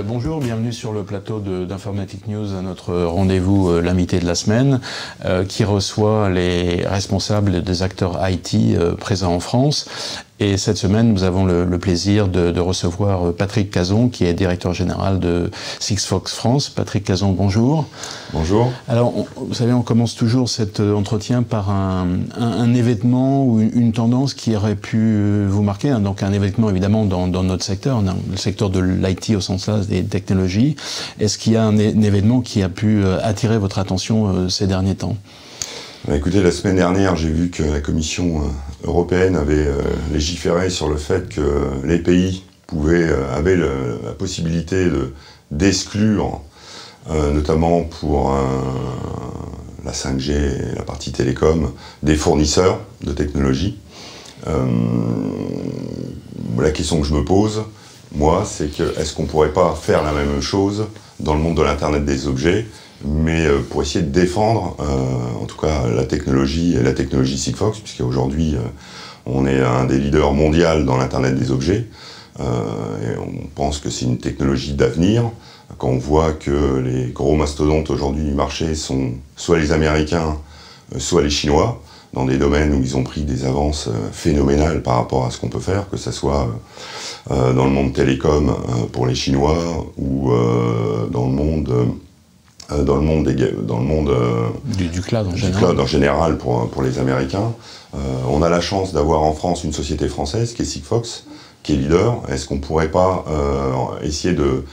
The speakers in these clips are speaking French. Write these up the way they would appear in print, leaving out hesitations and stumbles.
Bonjour, bienvenue sur le plateau d'Informatic News, à notre rendez-vous l'invité de la semaine, qui reçoit les responsables des acteurs IT présents en France. Et cette semaine, nous avons le plaisir de recevoir Patrick Cazon, qui est directeur général de Sigfox France. Patrick Cazon, bonjour. Bonjour. Alors, vous savez, on commence toujours cet entretien par un événement ou une tendance qui aurait pu vous marquer. Hein, donc un événement, évidemment, dans notre secteur, le secteur de l'IT au sens large des technologies. Est-ce qu'il y a un événement qui a pu attirer votre attention ces derniers temps ? Écoutez, la semaine dernière, j'ai vu que la Commission européenne avait légiféré sur le fait que les pays avaient la possibilité d'exclure, notamment pour la 5G et la partie télécom, des fournisseurs de technologie. La question que je me pose, moi, c'est que est-ce qu'on ne pourrait pas faire la même chose dans le monde de l'Internet des objets, mais pour essayer de défendre, en tout cas, la technologie Sigfox, puisqu'aujourd'hui, on est un des leaders mondiaux dans l'Internet des objets, et on pense que c'est une technologie d'avenir. Quand on voit que les gros mastodontes aujourd'hui du marché sont soit les Américains, soit les Chinois, dans des domaines où ils ont pris des avances phénoménales par rapport à ce qu'on peut faire, que ce soit dans le monde télécom pour les Chinois, ou dans le monde du cloud en général. Du cloud en général pour les Américains. On a la chance d'avoir en France une société française qui est Sigfox, qui est leader. Est-ce qu'on ne pourrait pas essayer de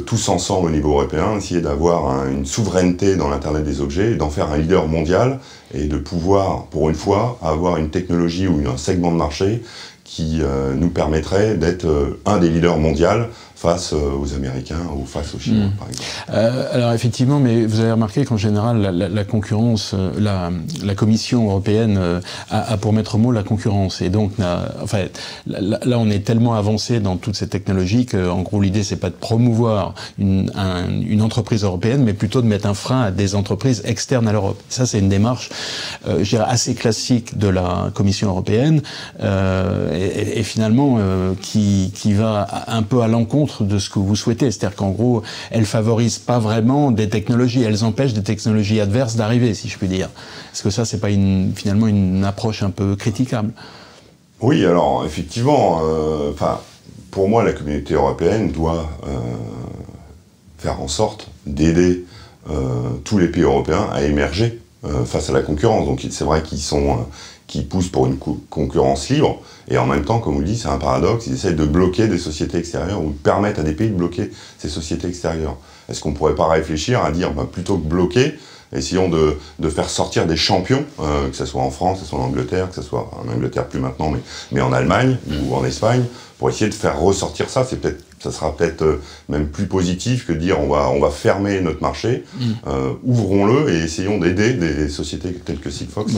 tous ensemble au niveau européen, essayer d'avoir une souveraineté dans l'Internet des objets, d'en faire un leader mondial et de pouvoir, pour une fois, avoir une technologie ou un segment de marché qui nous permettrait d'être un des leaders mondiaux face aux Américains ou face aux Chinois, par exemple. Alors effectivement, mais vous avez remarqué qu'en général, la concurrence, la Commission européenne a pour maître mot la concurrence. Et donc, là, on est tellement avancé dans toutes ces technologies qu'en gros, l'idée, c'est pas de promouvoir une entreprise européenne, mais plutôt de mettre un frein à des entreprises externes à l'Europe. Ça, c'est une démarche, je dirais, assez classique de la Commission européenne, et finalement, qui va un peu à l'encontre de ce que vous souhaitez. C'est-à-dire qu'en gros, elles favorisent pas vraiment des technologies, elles empêchent des technologies adverses d'arriver, si je puis dire. Est-ce que ça, c'est pas finalement une approche un peu critiquable ? Oui, alors effectivement, pour moi, la communauté européenne doit faire en sorte d'aider tous les pays européens à émerger face à la concurrence. Donc c'est vrai qu'ils poussent pour une concurrence libre, et en même temps, comme vous le dites, c'est un paradoxe, ils essayent de bloquer des sociétés extérieures ou permettent à des pays de bloquer ces sociétés extérieures. Est-ce qu'on ne pourrait pas réfléchir à dire, plutôt que bloquer, essayons de faire sortir des champions, que ce soit en France, que ce soit en Angleterre, que ce soit en Angleterre plus maintenant, mais en Allemagne ou en Espagne, pour essayer de faire ressortir ça. Ça sera peut-être même plus positif que de dire on va fermer notre marché, ouvrons-le et essayons d'aider des sociétés telles que Sigfox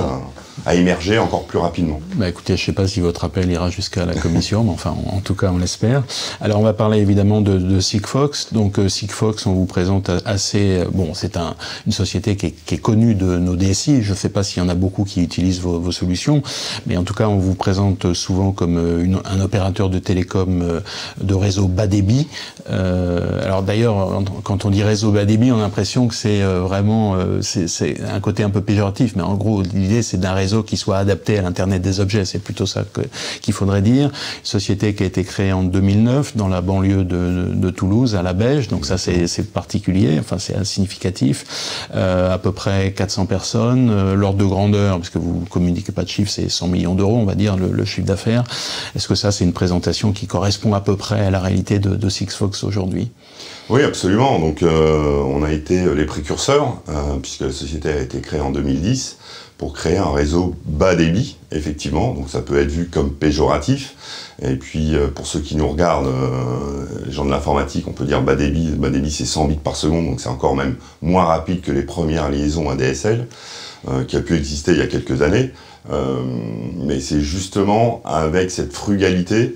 à émerger encore plus rapidement. Écoutez, je ne sais pas si votre appel ira jusqu'à la Commission, mais enfin, en tout cas, on l'espère. Alors, on va parler évidemment de Sigfox. Donc, Sigfox, on vous présente assez... c'est une société qui est connue de nos DSI. Je ne sais pas s'il y en a beaucoup qui utilisent vos solutions, mais en tout cas, on vous présente souvent comme un opérateur de télécom de réseau bas débit. Alors d'ailleurs, quand on dit réseau bas débit, on a l'impression que c'est vraiment c'est un côté un peu péjoratif, mais en gros, l'idée, c'est d'un réseau qui soit adapté à l'Internet des objets. C'est plutôt ça qu'il faudrait dire. Une société qui a été créée en 2009 dans la banlieue de Toulouse, à la Beige. Donc ça, c'est particulier. Enfin, c'est significatif. À peu près 400 personnes. L'ordre de grandeur, parce que vous communiquez pas de chiffres, c'est 100 millions d'euros, on va dire, le chiffre d'affaires. Est-ce que ça, c'est une présentation qui correspond à peu près à la réalité de Sigfox aujourd'hui? Oui, absolument. Donc, on a été les précurseurs, puisque la société a été créée en 2010, pour créer un réseau bas débit, effectivement. Donc, ça peut être vu comme péjoratif. Et puis, pour ceux qui nous regardent, les gens de l'informatique, on peut dire bas débit. Bas débit, c'est 100 bits par seconde, donc c'est encore même moins rapide que les premières liaisons ADSL, qui a pu exister il y a quelques années. Mais c'est justement avec cette frugalité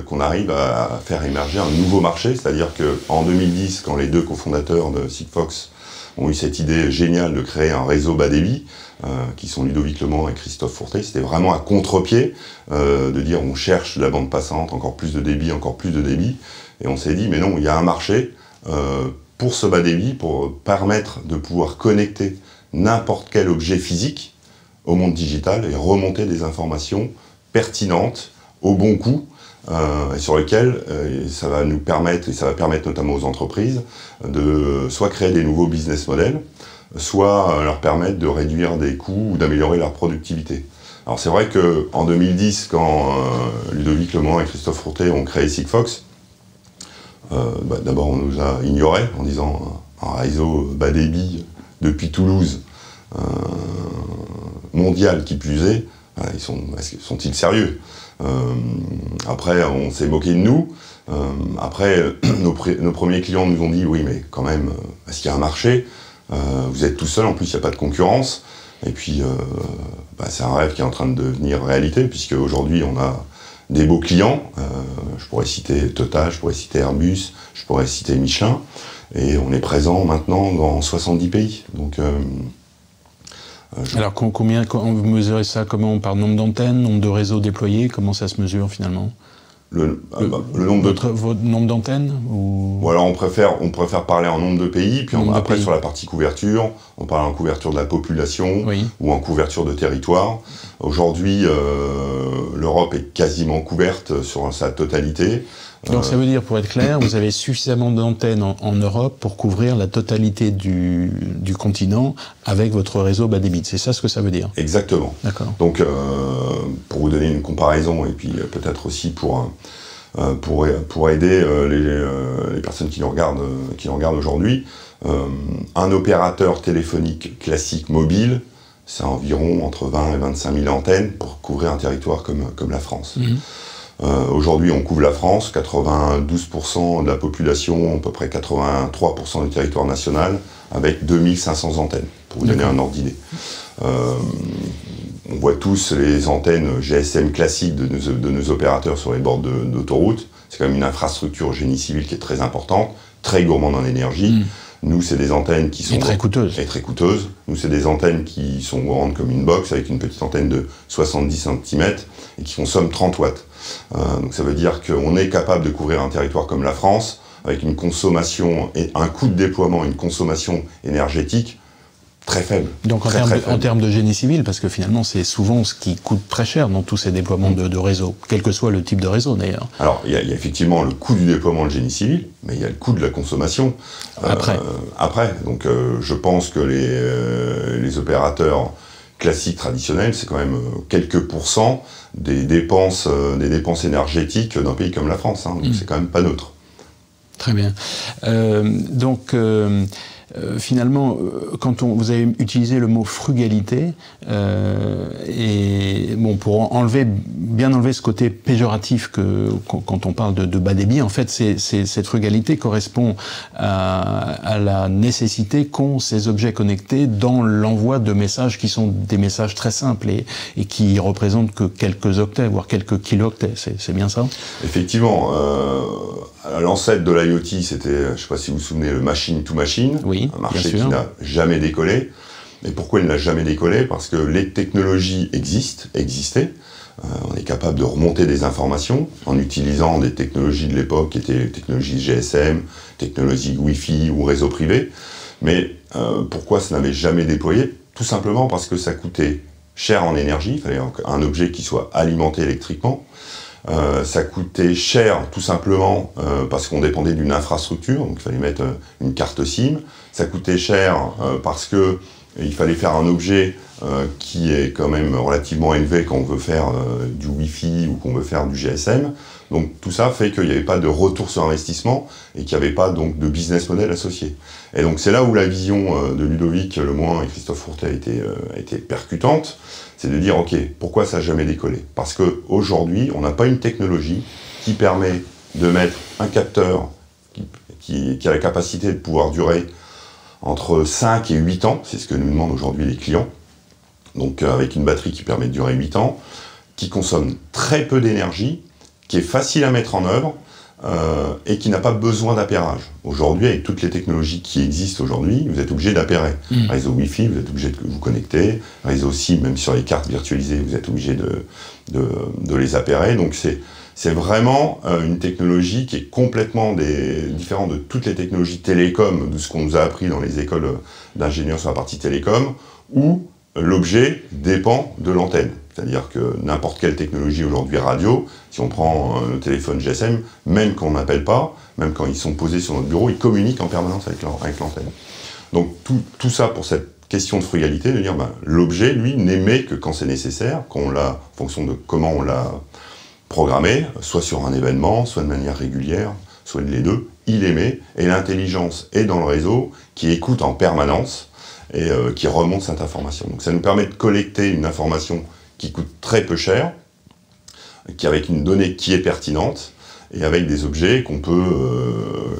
qu'on arrive à faire émerger un nouveau marché, c'est-à-dire qu'en 2010, quand les deux cofondateurs de Sigfox ont eu cette idée géniale de créer un réseau bas débit, qui sont Ludovic Lemans et Christophe Fourtet. C'était vraiment à contre-pied de dire on cherche de la bande passante, encore plus de débit, encore plus de débit. Et on s'est dit mais non, il y a un marché pour ce bas débit, pour permettre de pouvoir connecter n'importe quel objet physique au monde digital et remonter des informations pertinentes, au bon coût, et sur lesquelles ça va nous permettre, et ça va permettre notamment aux entreprises, de soit créer des nouveaux business models, soit leur permettre de réduire des coûts ou d'améliorer leur productivité. Alors c'est vrai qu'en 2010, quand Ludovic Lemans et Christophe Fourtet ont créé Sigfox, d'abord on nous a ignorés en disant un réseau bas débit depuis Toulouse, mondial qui plus est, sont-ils sérieux? Après on s'est moqué de nous, après nos premiers clients nous ont dit oui mais quand même, est-ce qu'il y a un marché? Vous êtes tout seul, en plus il n'y a pas de concurrence, et puis c'est un rêve qui est en train de devenir réalité, puisque aujourd'hui on a des beaux clients, je pourrais citer Total, je pourrais citer Airbus, je pourrais citer Michelin, et on est présent maintenant dans 70 pays. Donc, alors combien, vous mesurez ça comment? Par nombre d'antennes, nombre de réseaux déployés, comment ça se mesure finalement? Le nombre votre nombre d'antennes ou alors on préfère parler en nombre de pays, puis après sur la partie couverture, on parle en couverture de la population, oui, ou en couverture de territoire. Aujourd'hui, l'Europe est quasiment couverte sur sa totalité. Donc ça veut dire, pour être clair, vous avez suffisamment d'antennes en Europe pour couvrir la totalité du continent avec votre réseau bas débit. C'est ça ce que ça veut dire? Exactement. D'accord. Donc pour vous donner une comparaison, et puis peut-être aussi pour aider les personnes qui nous regardent aujourd'hui, un opérateur téléphonique classique mobile, c'est environ entre 20 et 25 000 antennes pour couvrir un territoire comme la France. Mmh. Aujourd'hui, on couvre la France, 92% de la population, à peu près 83% du territoire national, avec 2500 antennes, pour vous donner un ordre d'idée. On voit tous les antennes GSM classiques de nos opérateurs sur les bords d'autoroute. C'est quand même une infrastructure génie civil qui est très importante, très gourmande en énergie. Mmh. Nous, c'est des antennes qui sont... Et très coûteuses. Et très coûteuses. Nous, c'est des antennes qui sont grandes comme une box, avec une petite antenne de 70 cm, et qui consomment 30 watts. Donc ça veut dire qu'on est capable de couvrir un territoire comme la France, avec une consommation et un coût de déploiement, une consommation énergétique très faible. Donc en termes de génie civil, parce que finalement c'est souvent ce qui coûte très cher dans tous ces déploiements de réseau, quel que soit le type de réseau d'ailleurs. Alors il y a effectivement le coût du déploiement de génie civil, mais il y a le coût de la consommation. Après. Donc je pense que les opérateurs classiques traditionnels, c'est quand même quelques pourcents des dépenses énergétiques d'un pays comme la France. Hein, donc c'est quand même pas neutre. Très bien. Finalement, quand vous avez utilisé le mot frugalité, et bon, pour bien enlever ce côté péjoratif quand on parle de bas débit, en fait, cette frugalité correspond à la nécessité qu'ont ces objets connectés dans l'envoi de messages qui sont des messages très simples et qui représentent que quelques octets, voire quelques kilooctets. C'est bien ça? Effectivement. L'ancêtre de l'IoT, c'était, je ne sais pas si vous vous souvenez, le machine-to-machine, oui, un marché qui n'a jamais décollé. Et pourquoi il n'a jamais décollé? Parce que les technologies existaient. On est capable de remonter des informations en utilisant des technologies de l'époque qui étaient les technologies GSM, technologies Wi-Fi ou réseau privé. Mais pourquoi ça n'avait jamais déployé? Tout simplement parce que ça coûtait cher en énergie, il fallait un objet qui soit alimenté électriquement. Ça coûtait cher tout simplement parce qu'on dépendait d'une infrastructure, donc il fallait mettre une carte SIM. Ça coûtait cher parce que il fallait faire un objet qui est quand même relativement élevé quand on veut faire du Wi-Fi ou qu'on veut faire du GSM. Donc tout ça fait qu'il n'y avait pas de retour sur investissement et qu'il n'y avait pas donc de business model associé. Et donc c'est là où la vision de Ludovic Lemans et Christophe Fourtet a été percutante. C'est de dire, ok, pourquoi ça n'a jamais décollé? Parce qu'aujourd'hui, on n'a pas une technologie qui permet de mettre un capteur qui a la capacité de pouvoir durer entre 5 et 8 ans, c'est ce que nous demandent aujourd'hui les clients, donc avec une batterie qui permet de durer 8 ans, qui consomme très peu d'énergie, qui est facile à mettre en œuvre, et qui n'a pas besoin d'appairage. Aujourd'hui, avec toutes les technologies qui existent aujourd'hui, vous êtes obligé d'appairer. Réseau Wi-Fi, vous êtes obligé de vous connecter. Réseau SIM, même sur les cartes virtualisées, vous êtes obligé de les appairer. Donc c'est vraiment une technologie qui est complètement différente de toutes les technologies télécom, de ce qu'on nous a appris dans les écoles d'ingénieurs sur la partie télécom, où l'objet dépend de l'antenne. C'est-à-dire que n'importe quelle technologie aujourd'hui radio, si on prend un téléphone GSM, même quand on n'appelle pas, même quand ils sont posés sur notre bureau, ils communiquent en permanence avec l'antenne. Donc tout ça pour cette question de frugalité, de dire l'objet, lui, n'émet que quand c'est nécessaire, en fonction de comment on l'a programmé, soit sur un événement, soit de manière régulière, soit les deux, il émet, et l'intelligence est dans le réseau, qui écoute en permanence, et qui remonte cette information. Donc ça nous permet de collecter une information qui coûte très peu cher, avec une donnée qui est pertinente, et avec des objets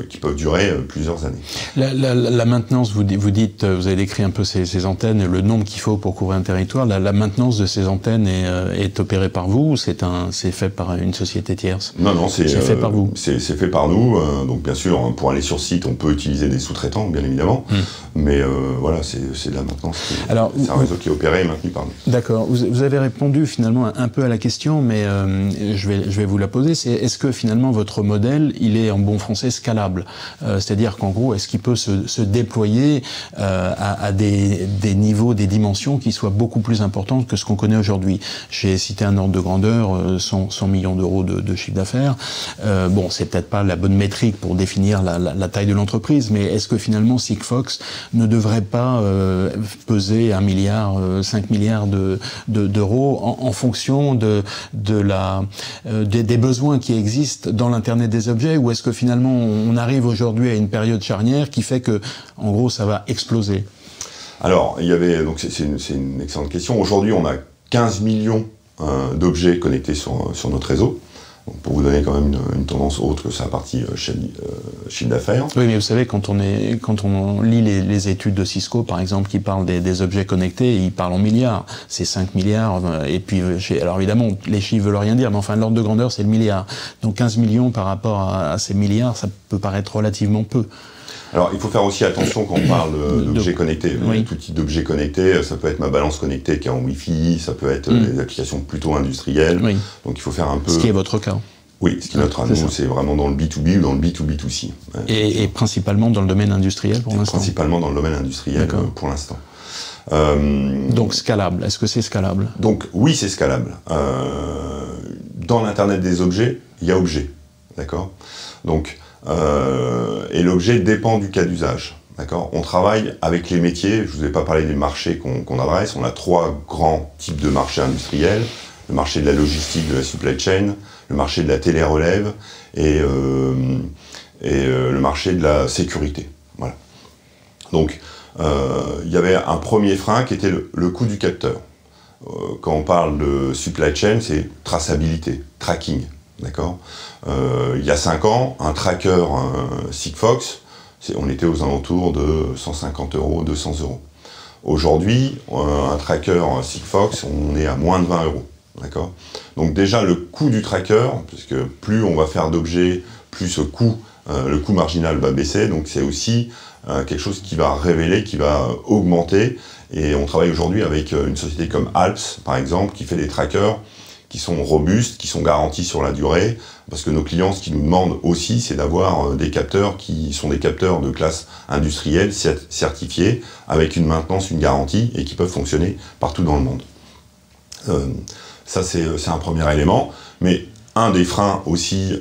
qui peuvent durer plusieurs années. La maintenance, vous avez décrit un peu ces antennes et le nombre qu'il faut pour couvrir un territoire. La maintenance de ces antennes est opérée par vous ou c'est fait par une société tierce? Non, c'est fait par vous. C'est fait par nous. Donc bien sûr, pour aller sur site, on peut utiliser des sous-traitants, bien évidemment. Mais voilà, c'est de la maintenance. C'est un réseau qui est opéré et maintenu par nous. D'accord. Vous avez répondu finalement un peu à la question, mais je vais vous la poser. Est-ce que finalement votre modèle, il est en bon français scalable, c'est-à-dire qu'en gros, est-ce qu'il peut se déployer à des niveaux, des dimensions qui soient beaucoup plus importantes que ce qu'on connaît aujourd'hui? J'ai cité un ordre de grandeur, 100 millions d'euros de chiffre d'affaires. Bon, c'est peut-être pas la bonne métrique pour définir la taille de l'entreprise, mais est-ce que finalement Sigfox ne devrait pas peser 1 milliard, 5 milliards d'euros en fonction des besoins qui existent dans l'Internet des objets, ou est-ce que finalement on arrive aujourd'hui à une période charnière qui fait que, en gros, ça va exploser? Alors, donc c'est une excellente question. Aujourd'hui, on a 15 millions d'objets connectés sur notre réseau. Donc, pour vous donner quand même une tendance autre que sa partie chiffre d'affaires. Oui, mais vous savez, quand on lit les études de Cisco, par exemple, qui parlent des objets connectés, ils parlent en milliards. C'est 5 milliards. Et puis, alors évidemment, les chiffres veulent rien dire, mais enfin, l'ordre de grandeur, c'est le milliard. Donc 15 millions par rapport à ces milliards, ça peut paraître relativement peu. Alors, il faut faire aussi attention quand on parle d'objets connectés. Oui. Tout type d'objets connectés, ça peut être ma balance connectée qui est en Wi-Fi, ça peut être des applications plutôt industrielles. Oui. Donc, il faut faire un peu... Ce qui est votre cas. Oui, ce qui est notre cas. Nous, c'est vraiment dans le B2B ou dans le B2B2C. Et principalement dans le domaine industriel pour l'instant? Principalement dans le domaine industriel pour l'instant. Donc, scalable. Est-ce que c'est scalable? Donc, oui, c'est scalable. Dans l'Internet des objets, il y a objet. D'accord? Donc... et l'objet dépend du cas d'usage. D'accord ? On travaille avec les métiers, je ne vous ai pas parlé des marchés qu'on adresse, on a 3 grands types de marchés industriels, le marché de la logistique, de la supply chain, le marché de la télérelève et le marché de la sécurité. Voilà. Donc, il y avait un premier frein qui était le coût du capteur. Quand on parle de supply chain, c'est traçabilité, tracking. D'accord. Il y a 5 ans, un tracker Sigfox, on était aux alentours de 150 €, 200 €. Aujourd'hui, un tracker Sigfox, on est à moins de 20 €. D'accord. Donc déjà, le coût du tracker, puisque plus on va faire d'objets, plus le coût marginal va baisser. Donc c'est aussi quelque chose qui va révéler, qui va augmenter. Et on travaille aujourd'hui avec une société comme Alps, par exemple, qui fait des trackers qui sont robustes, qui sont garantis sur la durée, parce que nos clients, ce qu'ils nous demandent aussi, c'est d'avoir des capteurs qui sont des capteurs de classe industrielle, certifiés, avec une maintenance, une garantie, et qui peuvent fonctionner partout dans le monde. Ça, c'est un premier élément, mais un des freins aussi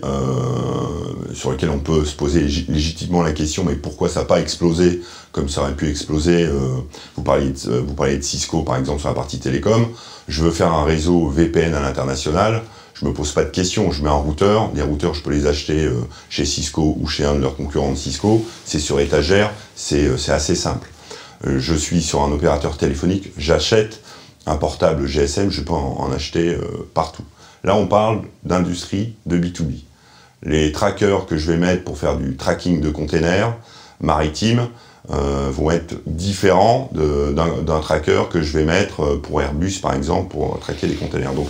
sur lesquels on peut se poser légitimement la question, mais pourquoi ça n'a pas explosé comme ça aurait pu exploser, vous parliez de Cisco par exemple sur la partie télécom, je veux faire un réseau VPN à l'international, je me pose pas de questions, je mets un routeur, les routeurs je peux les acheter chez Cisco ou chez un de leurs concurrents de Cisco, c'est sur étagère, c'est assez simple. Je suis sur un opérateur téléphonique, j'achète un portable GSM, je peux en acheter partout. Là on parle d'industrie, de B2B. Les trackers que je vais mettre pour faire du tracking de containers maritimes vont être différents d'un tracker que je vais mettre pour Airbus par exemple pour traquer les containers. Donc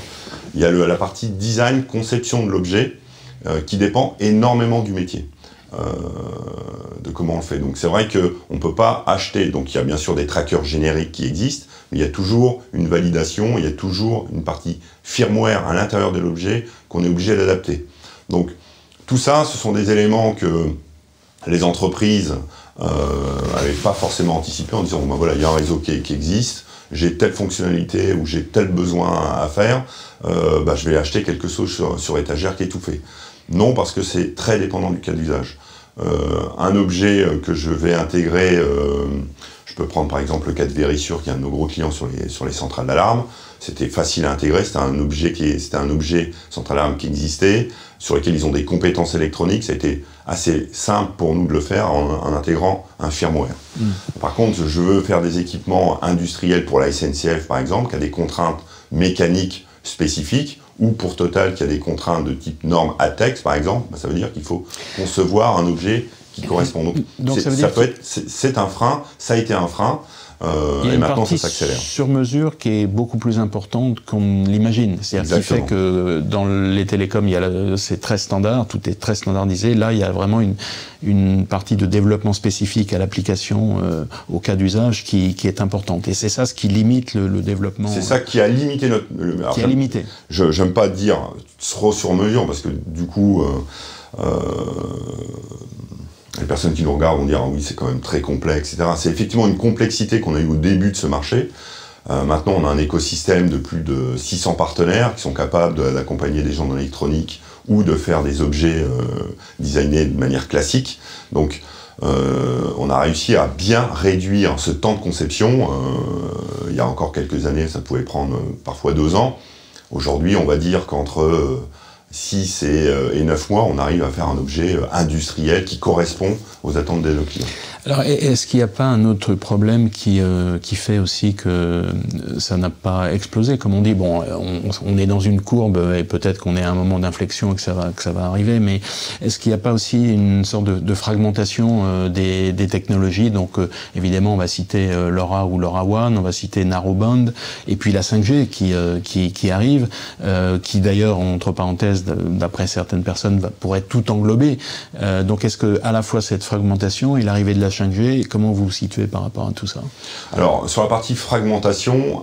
il y a la partie design, conception de l'objet qui dépend énormément du métier, de comment on le fait. Donc c'est vrai qu'on ne peut pas acheter, donc il y a bien sûr des trackers génériques qui existent, mais il y a toujours une validation, il y a toujours une partie firmware à l'intérieur de l'objet qu'on est obligé d'adapter. Donc tout ça, ce sont des éléments que les entreprises n'avaient pas forcément anticipé en disant ben voilà, il y a un réseau qui existe, j'ai telle fonctionnalité ou j'ai tel besoin à faire, je vais acheter quelque chose sur étagère qui est tout fait. Non, parce que c'est très dépendant du cas d'usage. Un objet que je vais intégrer, je peux prendre par exemple le cas de Verisure, qui est un de nos gros clients sur les centrales d'alarme. C'était facile à intégrer, c'était un objet centrale d'alarme qui existait, sur lequel ils ont des compétences électroniques. Ça a été assez simple pour nous de le faire en intégrant un firmware. Par contre, je veux faire des équipements industriels pour la SNCF par exemple, qui a des contraintes mécaniques spécifiques, ou pour Total qui a des contraintes de type norme ATEX par exemple, ça veut dire qu'il faut concevoir un objet qui correspond. Donc c'est un frein, ça a été un frein, et maintenant ça s'accélère. Sur mesure qui est beaucoup plus importante qu'on l'imagine. C'est-à-dire qui fait que dans les télécoms, c'est très standard, tout est très standardisé. Là, il y a vraiment une partie de développement spécifique à l'application, au cas d'usage, qui est importante. Et c'est ça ce qui limite le développement. C'est ça qui a limité notre... qui a limité. J'aime pas dire trop sur mesure, parce que du coup... les personnes qui nous regardent vont dire ah oui, c'est quand même très complexe, etc. C'est effectivement une complexité qu'on a eue au début de ce marché. Maintenant, on a un écosystème de plus de 600 partenaires qui sont capables d'accompagner des gens dans l'électronique ou de faire des objets designés de manière classique. Donc, on a réussi à bien réduire ce temps de conception. Il y a encore quelques années, ça pouvait prendre parfois 2 ans. Aujourd'hui, on va dire qu'entre 6 et 9 mois, on arrive à faire un objet industriel qui correspond aux attentes de nos clients. Alors, est-ce qu'il n'y a pas un autre problème qui fait aussi que ça n'a pas explosé? Comme on dit, bon, on est dans une courbe et peut-être qu'on est à un moment d'inflexion et que ça va arriver, mais est-ce qu'il n'y a pas aussi une sorte de fragmentation des technologies? Donc, évidemment, on va citer LoRa ou LoRaWAN, on va citer Narrowband, et puis la 5G qui arrive, qui d'ailleurs, entre parenthèses, d'après certaines personnes, pourrait tout englober. Donc, est-ce que à la fois cette fragmentation et l'arrivée de la 5G, comment vous vous situez par rapport à tout ça? Alors, sur la partie fragmentation,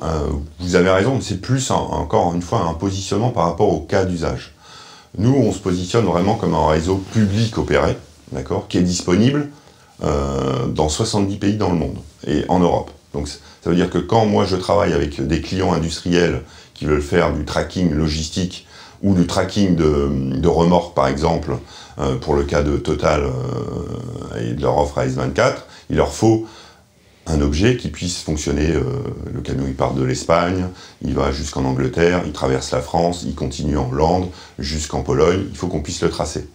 vous avez raison, mais c'est plus, encore une fois, un positionnement par rapport au cas d'usage. Nous, on se positionne vraiment comme un réseau public opéré, d'accord, qui est disponible dans 70 pays dans le monde et en Europe. Donc, ça veut dire que quand moi je travaille avec des clients industriels qui veulent faire du tracking logistique ou du tracking de remorques, par exemple, pour le cas de Total et de leur offre AS24, il leur faut un objet qui puisse fonctionner. Le camion, il part de l'Espagne, il va jusqu'en Angleterre, il traverse la France, il continue en Hollande, jusqu'en Pologne, il faut qu'on puisse le tracer.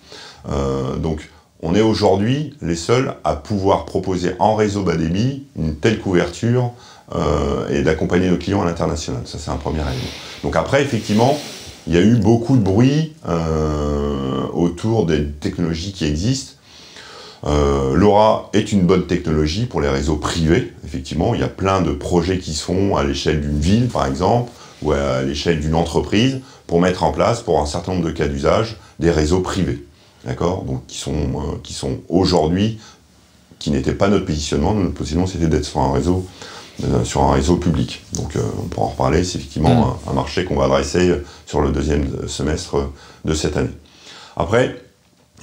Donc, on est aujourd'hui les seuls à pouvoir proposer en réseau bas débit une telle couverture et d'accompagner nos clients à l'international. Ça, c'est un premier élément. Donc après, effectivement, il y a eu beaucoup de bruit autour des technologies qui existent. LoRa est une bonne technologie pour les réseaux privés, effectivement. Il y a plein de projets qui se font à l'échelle d'une ville, par exemple, ou à l'échelle d'une entreprise, pour mettre en place, pour un certain nombre de cas d'usage, des réseaux privés. D'accord? Donc, qui sont aujourd'hui, qui n'étaient pas notre positionnement. Notre positionnement, c'était d'être sur un réseau public. Donc on pourra en reparler, c'est effectivement un marché qu'on va adresser sur le 2e semestre de cette année. Après,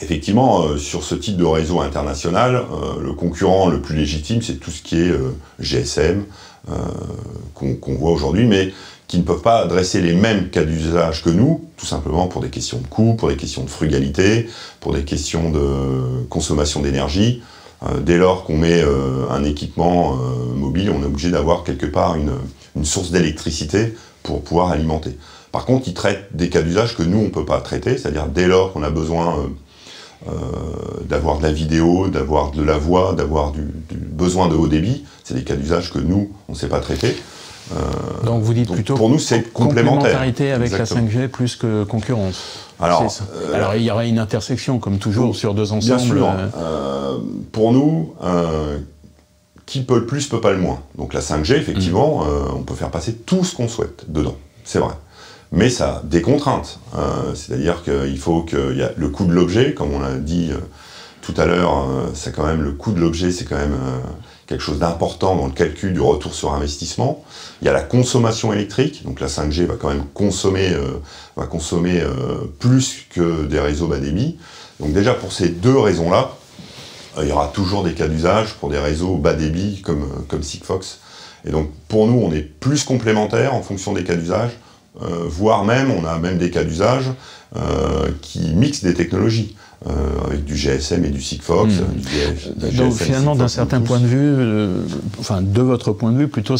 effectivement, sur ce type de réseau international, le concurrent le plus légitime, c'est tout ce qui est GSM, qu'on voit aujourd'hui, mais qui ne peuvent pas adresser les mêmes cas d'usage que nous, tout simplement pour des questions de coût, pour des questions de frugalité, pour des questions de consommation d'énergie. Dès lors qu'on met un équipement mobile, on est obligé d'avoir quelque part une source d'électricité pour pouvoir alimenter. Par contre, ils traitent des cas d'usage que nous, on ne peut pas traiter, c'est-à-dire dès lors qu'on a besoin d'avoir de la vidéo, d'avoir de la voix, d'avoir du besoin de haut débit, c'est des cas d'usage que nous, on ne sait pas traiter. Donc vous dites plutôt pour nous, c'est complémentarité avec Exactement. La 5G plus que concurrence. Alors il y aurait une intersection, comme toujours, sur deux ensembles. Bien sûr. Pour nous, qui peut le plus peut pas le moins. Donc la 5G, effectivement, on peut faire passer tout ce qu'on souhaite dedans. C'est vrai. Mais ça a des contraintes. C'est-à-dire qu'il faut qu'il y a le coût de l'objet, comme on l'a dit tout à l'heure, c'est quand même le coût de l'objet, c'est quand même quelque chose d'important dans le calcul du retour sur investissement. Il y a la consommation électrique, donc la 5G va quand même consommer plus que des réseaux bas débit. Donc déjà pour ces deux raisons-là, il y aura toujours des cas d'usage pour des réseaux bas débit comme Sigfox. Et donc pour nous, on est plus complémentaires en fonction des cas d'usage, voire même, on a même des cas d'usage qui mixent des technologies. Avec du GSM et du Sigfox. Donc finalement, d'un certain point de vue, enfin de votre point de vue, plutôt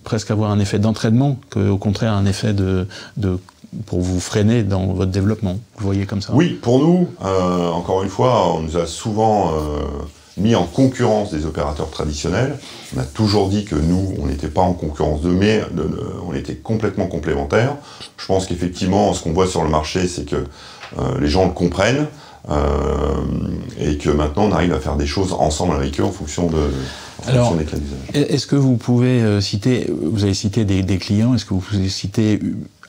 presque avoir un effet d'entraînement qu'au contraire un effet pour vous freiner dans votre développement. Vous voyez comme ça? Oui, pour nous, encore une fois, on nous a souvent mis en concurrence des opérateurs traditionnels. On a toujours dit que nous, on n'était pas en concurrence d'eux, mais on était complètement complémentaires. Je pense qu'effectivement, ce qu'on voit sur le marché, c'est que les gens le comprennent et que maintenant on arrive à faire des choses ensemble avec eux en fonction des cas d'usage. Est-ce que vous pouvez citer, vous avez cité des clients, est-ce que vous pouvez citer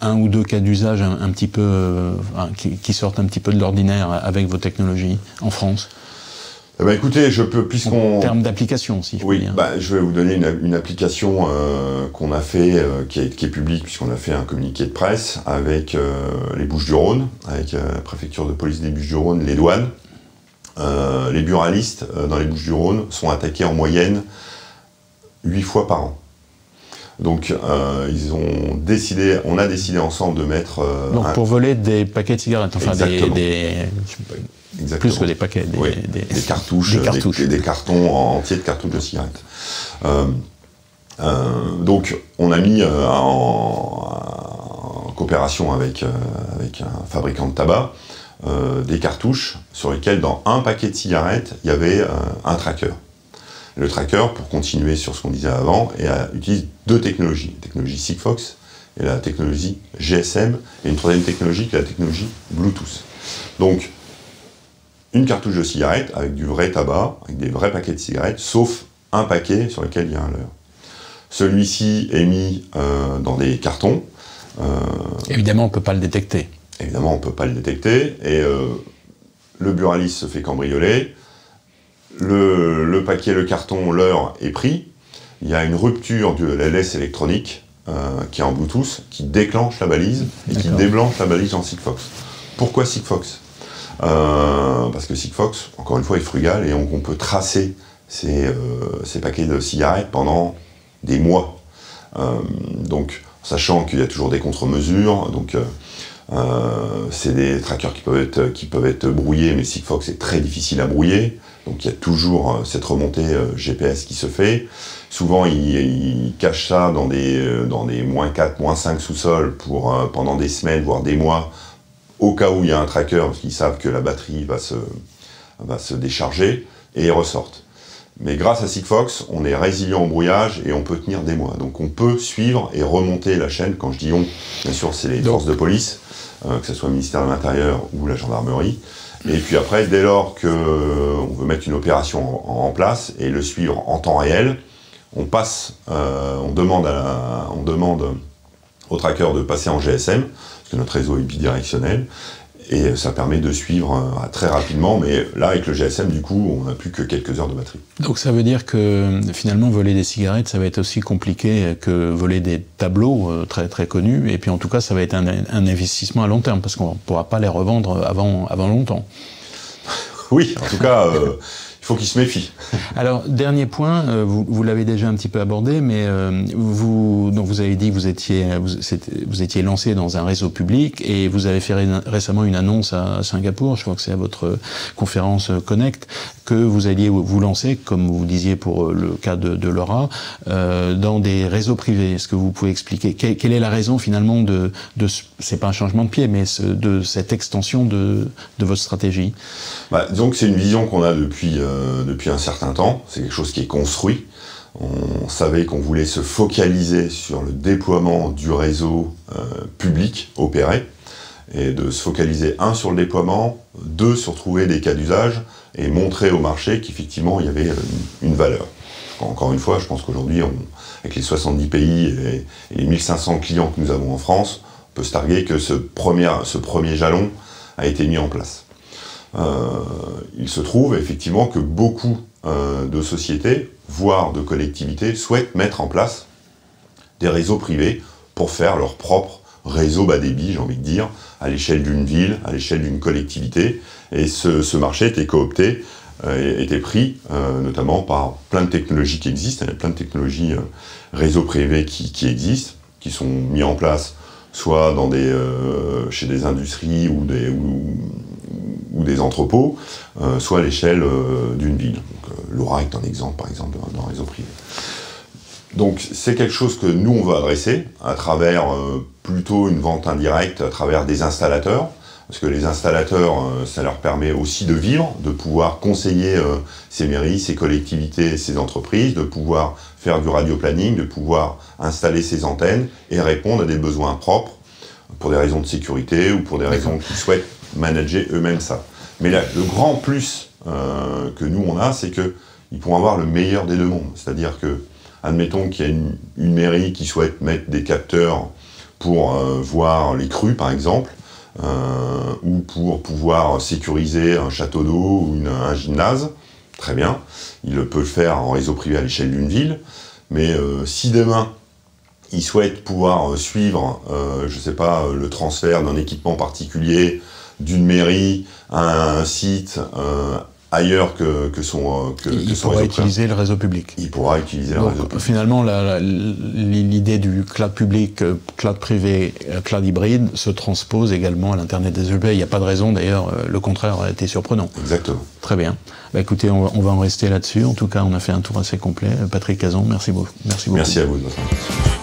un ou deux cas d'usage un petit peu qui sortent un petit peu de l'ordinaire avec vos technologies en France? Eh ben écoutez, je peux, puisqu'on... En termes d'application, si je peux dire. Je vais vous donner une application qu'on a fait, qui est publique, puisqu'on a fait un communiqué de presse avec les Bouches-du-Rhône, avec la préfecture de police des Bouches-du-Rhône, les douanes. Les buralistes dans les Bouches-du-Rhône sont attaqués en moyenne 8 fois par an. Donc on a décidé ensemble de mettre... Donc pour voler des paquets de cigarettes, enfin Exactement. Plus que des paquets, des cartouches, des cartons entiers de cartouches de cigarettes. Donc on a mis en coopération avec un fabricant de tabac des cartouches sur lesquelles dans un paquet de cigarettes il y avait un tracker. Le tracker, pour continuer sur ce qu'on disait avant, utilise deux technologies, la technologie Sigfox et la technologie GSM, et une troisième technologie qui est la technologie Bluetooth. Donc une cartouche de cigarette avec du vrai tabac, avec des vrais paquets de cigarettes, sauf un paquet sur lequel il y a un leurre. Celui-ci est mis dans des cartons. Évidemment, on ne peut pas le détecter. Évidemment, on ne peut pas le détecter. Et le buraliste se fait cambrioler. Le paquet, le carton, l'heure est pris. Il y a une rupture de l'LS électronique qui est en Bluetooth, qui déclenche la balise et qui déblanche la balise en Sigfox. Pourquoi Sigfox ? Parce que Sigfox, encore une fois, est frugal et on peut tracer ces paquets de cigarettes pendant des mois. Donc, sachant qu'il y a toujours des contre-mesures, donc c'est des trackers qui peuvent être brouillés, mais Sigfox est très difficile à brouiller. Donc il y a toujours cette remontée GPS qui se fait. Souvent, ils cachent ça dans des -4, -5 sous-sol pendant des semaines, voire des mois, au cas où il y a un tracker, parce qu'ils savent que la batterie va se décharger, et ils ressortent. Mais grâce à Sigfox, on est résilient au brouillage et on peut tenir des mois. Donc on peut suivre et remonter la chaîne. Quand je dis on, bien sûr, c'est les forces de police, que ce soit le ministère de l'Intérieur ou la gendarmerie. Et puis après, dès lors qu'on veut mettre une opération en place et le suivre en temps réel, on demande au tracker de passer en GSM, parce que notre réseau est bidirectionnel, et ça permet de suivre très rapidement, mais là, avec le GSM, du coup, on n'a plus que quelques heures de batterie. Donc ça veut dire que, finalement, voler des cigarettes, ça va être aussi compliqué que voler des tableaux très, très connus, et puis en tout cas, ça va être un investissement à long terme, parce qu'on ne pourra pas les revendre avant longtemps. Oui, en tout cas... il faut qu'ils se méfient. Alors, dernier point, vous l'avez déjà un petit peu abordé, mais vous avez dit que vous étiez lancé dans un réseau public et vous avez fait récemment une annonce à Singapour, je crois que c'est à votre conférence Connect, que vous alliez vous lancer, comme vous disiez pour le cas de Laura, dans des réseaux privés. Est-ce que vous pouvez expliquer quelle est la raison finalement c'est pas un changement de pied, mais de cette extension de votre stratégie? Disons que c'est une vision qu'on a depuis un certain temps, c'est quelque chose qui est construit. On savait qu'on voulait se focaliser sur le déploiement du réseau public opéré, et de se focaliser, sur le déploiement, 2, sur trouver des cas d'usage, et montrer au marché qu'effectivement il y avait une valeur. Encore une fois, je pense qu'aujourd'hui, avec les 70 pays et les 1500 clients que nous avons en France, peut se targuer que ce premier jalon a été mis en place. Il se trouve effectivement que beaucoup de sociétés, voire de collectivités, souhaitent mettre en place des réseaux privés pour faire leur propre réseau bas débit, j'ai envie de dire, à l'échelle d'une ville, à l'échelle d'une collectivité. Et ce marché était coopté, était pris notamment par plein de technologies qui existent. Il y a plein de technologies réseaux privés qui existent, qui sont mis en place soit dans chez des industries ou des entrepôts, soit à l'échelle d'une ville. L'Aura est un exemple, par exemple, d'un réseau privé. Donc c'est quelque chose que nous, on veut adresser à travers plutôt une vente indirecte, à travers des installateurs, parce que les installateurs, ça leur permet aussi de vivre, de pouvoir conseiller ces mairies, ces collectivités, ces entreprises, de pouvoir faire du radio-planning, de pouvoir installer ces antennes et répondre à des besoins propres pour des raisons de sécurité ou pour des raisons qu'ils souhaitent manager eux-mêmes ça. Mais là, le grand plus que nous on a, c'est qu'ils pourront avoir le meilleur des deux mondes. C'est-à-dire que, admettons qu'il y a une mairie qui souhaite mettre des capteurs pour voir les crues, par exemple, ou pour pouvoir sécuriser un château d'eau ou un gymnase, très bien, il peut le faire en réseau privé à l'échelle d'une ville, mais si demain, il souhaite pouvoir suivre, je ne sais pas, le transfert d'un équipement particulier d'une mairie à un site ailleurs que son il pourra utiliser le réseau public. Il pourra utiliser le réseau public. Finalement, l'idée du cloud public, cloud privé, cloud hybride se transpose également à l'Internet des objets. Il n'y a pas de raison, d'ailleurs, le contraire a été surprenant. Exactement. Très bien. Bah, écoutez, on va en rester là-dessus. En tout cas, on a fait un tour assez complet. Patrick Cazon, merci beaucoup. Merci à vous de votre attention.